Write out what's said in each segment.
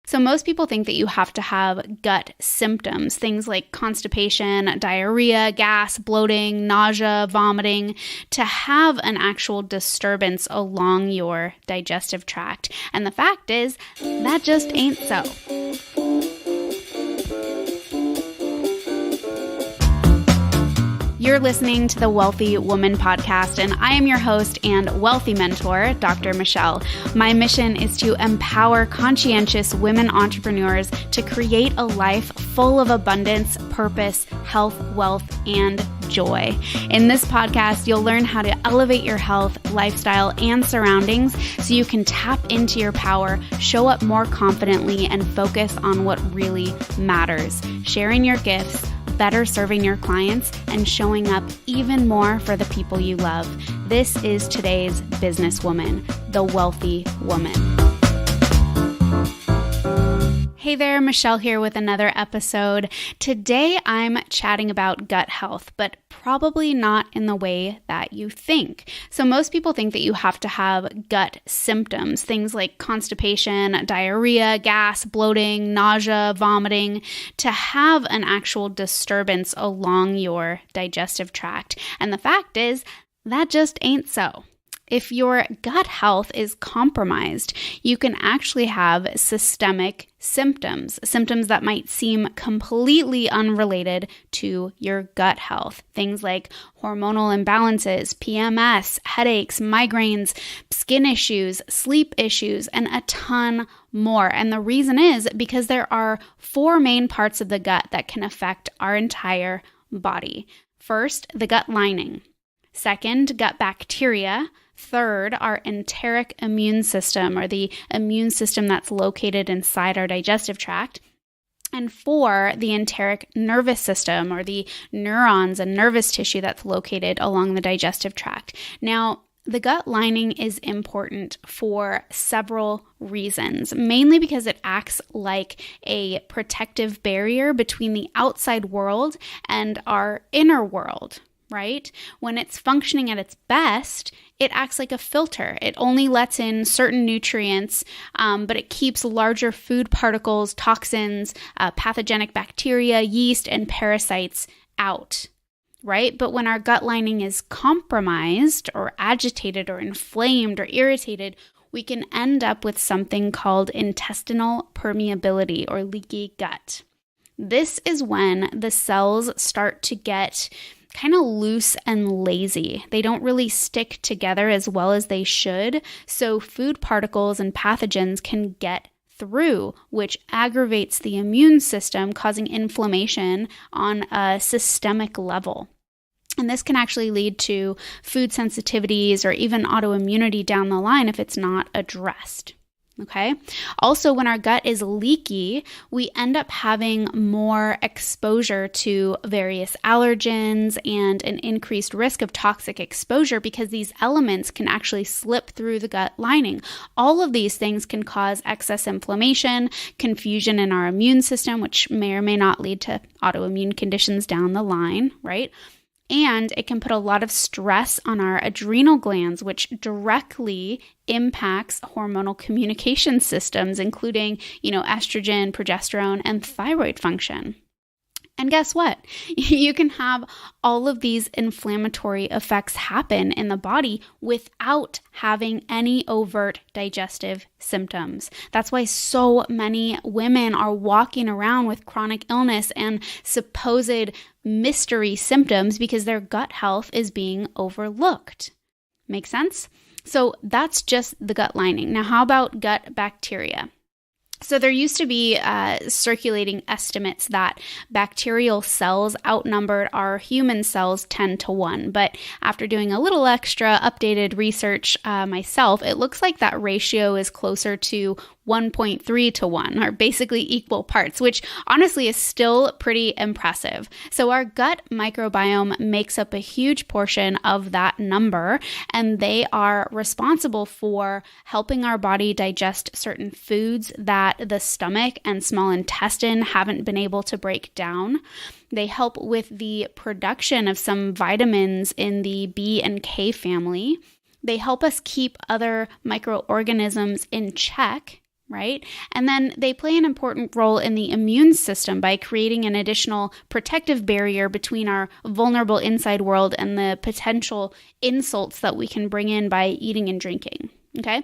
So most people think that you have to have gut symptoms, things like constipation, diarrhea, gas, bloating, nausea, vomiting, to have an actual disturbance along your digestive tract. And the fact is, that just ain't so. You're listening to the Wealthy Woman Podcast, and I am your host and wealthy mentor, Dr. Michelle. My mission is to empower conscientious women entrepreneurs to create a life full of abundance, purpose, health, wealth, and joy. In this podcast, you'll learn how to elevate your health, lifestyle, and surroundings so you can tap into your power, show up more confidently, and focus on what really matters, sharing your gifts, better serving your clients, and showing up even more for the people you love. This is today's businesswoman, the wealthy woman. Hey there, Michelle here with another episode. Today I'm chatting about gut health, but probably not in the way that you think. So most people think that you have to have gut symptoms, things like constipation, diarrhea, gas, bloating, nausea, vomiting, to have an actual disturbance along your digestive tract. And the fact is, that just ain't so. If your gut health is compromised, you can actually have systemic symptoms that might seem completely unrelated to your gut health. Things like hormonal imbalances, PMS, headaches, migraines, skin issues, sleep issues, and a ton more. And the reason is because there are 4 main parts of the gut that can affect our entire body. First, the gut lining. Second, gut bacteria. Third, our enteric immune system, or the immune system that's located inside our digestive tract. And 4, the enteric nervous system, or the neurons and nervous tissue that's located along the digestive tract. Now, the gut lining is important for several reasons, mainly because it acts like a protective barrier between the outside world and our inner world. Right? When it's functioning at its best, it acts like a filter. It only lets in certain nutrients, but it keeps larger food particles, toxins, pathogenic bacteria, yeast, and parasites out. Right? But when our gut lining is compromised or agitated or inflamed or irritated, we can end up with something called intestinal permeability or leaky gut. This is when the cells start to get kind of loose and lazy. They don't really stick together as well as they should, so food particles and pathogens can get through, which aggravates the immune system, causing inflammation on a systemic level. And this can actually lead to food sensitivities or even autoimmunity down the line if it's not addressed. Okay. Also, when our gut is leaky, we end up having more exposure to various allergens and an increased risk of toxic exposure because these elements can actually slip through the gut lining. All of these things can cause excess inflammation, confusion in our immune system, which may or may not lead to autoimmune conditions down the line, right? And it can put a lot of stress on our adrenal glands, which directly impacts hormonal communication systems, including, estrogen, progesterone, and thyroid function. And guess what? You can have all of these inflammatory effects happen in the body without having any overt digestive symptoms. That's why so many women are walking around with chronic illness and supposed mystery symptoms because their gut health is being overlooked. Make sense? So that's just the gut lining. Now, how about gut bacteria? So there used to be circulating estimates that bacterial cells outnumbered our human cells 10-1. But after doing a little extra updated research myself, it looks like that ratio is closer to 1.3-1, or basically equal parts, which honestly is still pretty impressive. So our gut microbiome makes up a huge portion of that number, and they are responsible for helping our body digest certain foods that the stomach and small intestine haven't been able to break down. They help with the production of some vitamins in the B and K family. They help us keep other microorganisms in check, right? And then they play an important role in the immune system by creating an additional protective barrier between our vulnerable inside world and the potential insults that we can bring in by eating and drinking, okay?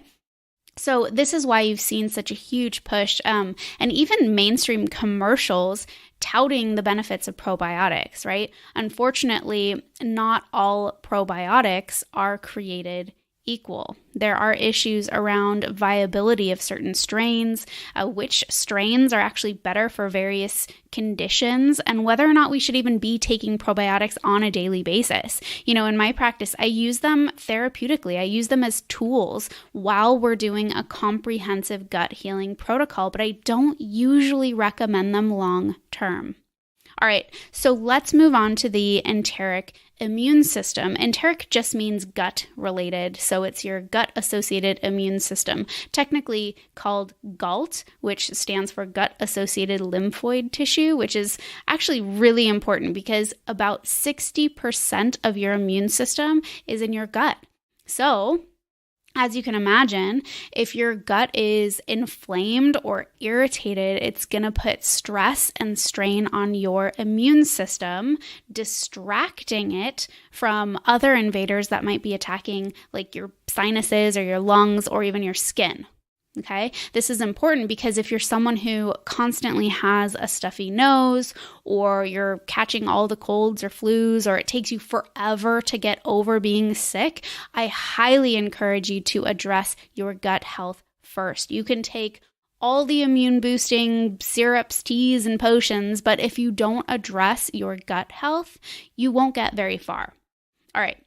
So this is why you've seen such a huge push, and even mainstream commercials touting the benefits of probiotics, right? Unfortunately, not all probiotics are created equal. There are issues around viability of certain strains, which strains are actually better for various conditions, and whether or not we should even be taking probiotics on a daily basis. In my practice, I use them therapeutically. I use them as tools while we're doing a comprehensive gut healing protocol, but I don't usually recommend them long term. All right, so let's move on to the enteric immune system. Enteric just means gut related, so it's your gut associated immune system, technically called GALT, which stands for gut associated lymphoid tissue, which is actually really important because about 60% of your immune system is in your gut. So, as you can imagine, if your gut is inflamed or irritated, it's going to put stress and strain on your immune system, distracting it from other invaders that might be attacking like your sinuses or your lungs or even your skin. Okay, this is important because if you're someone who constantly has a stuffy nose, or you're catching all the colds or flus, or it takes you forever to get over being sick, I highly encourage you to address your gut health first. You can take all the immune boosting syrups, teas, and potions, but if you don't address your gut health, you won't get very far. All right.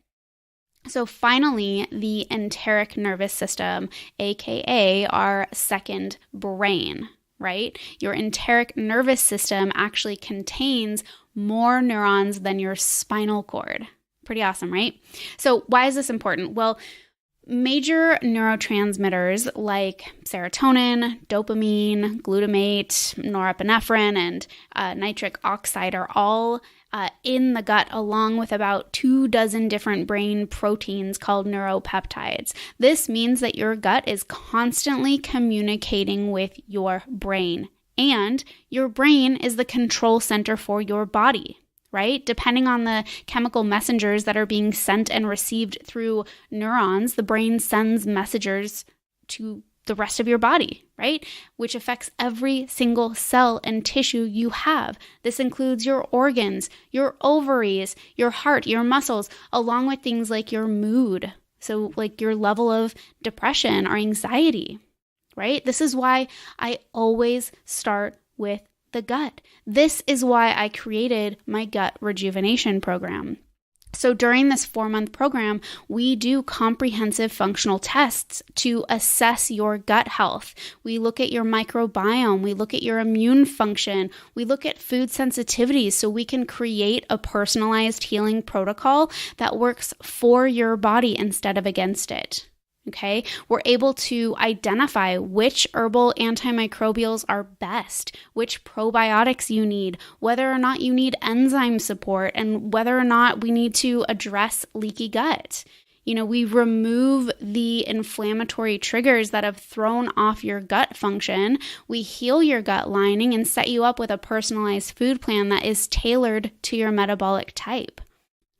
So finally, the enteric nervous system, aka our second brain, right? Your enteric nervous system actually contains more neurons than your spinal cord. Pretty awesome, right? So why is this important? Well, major neurotransmitters like serotonin, dopamine, glutamate, norepinephrine, and nitric oxide are all in the gut, along with about 24 different brain proteins called neuropeptides. This means that your gut is constantly communicating with your brain, and your brain is the control center for your body, right? Depending on the chemical messengers that are being sent and received through neurons, the brain sends messengers to the rest of your body, right? Which affects every single cell and tissue you have. This includes your organs, your ovaries, your heart, your muscles, along with things like your mood. So like your level of depression or anxiety, right? This is why I always start with the gut. This is why I created my Gut Rejuvenation program. So during this 4-month program, we do comprehensive functional tests to assess your gut health. We look at your microbiome, we look at your immune function, we look at food sensitivities so we can create a personalized healing protocol that works for your body instead of against it. Okay, we're able to identify which herbal antimicrobials are best, which probiotics you need, whether or not you need enzyme support, and whether or not we need to address leaky gut. We remove the inflammatory triggers that have thrown off your gut function. We heal your gut lining and set you up with a personalized food plan that is tailored to your metabolic type.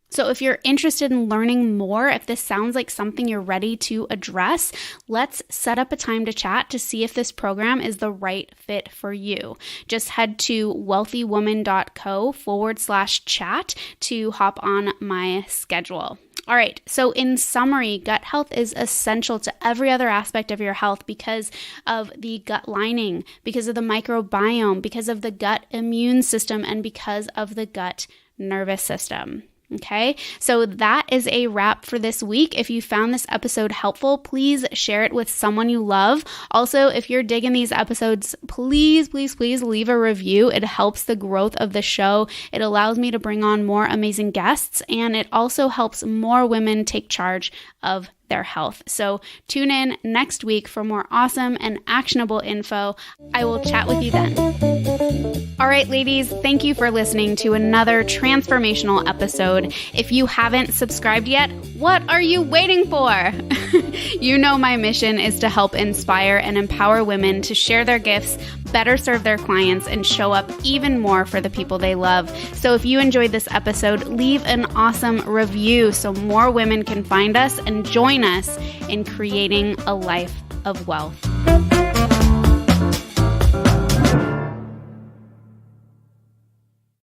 So if you're interested in learning more, if this sounds like something you're ready to address, let's set up a time to chat to see if this program is the right fit for you. Just head to wealthywoman.co/chat to hop on my schedule. All right, so in summary, gut health is essential to every other aspect of your health because of the gut lining, because of the microbiome, because of the gut immune system, and because of the gut nervous system. Okay, so that is a wrap for this week. If you found this episode helpful, please share it with someone you love. Also, if you're digging these episodes, please leave a review. It helps the growth of the show. It allows me to bring on more amazing guests, and it also helps more women take charge of their health. So tune in next week for more awesome and actionable info. I will chat with you then. All right, ladies, thank you for listening to another transformational episode. If you haven't subscribed yet, what are you waiting for? You know my mission is to help inspire and empower women to share their gifts, better serve their clients, and show up even more for the people they love. So if you enjoyed this episode, leave an awesome review so more women can find us and join us in creating a life of wealth.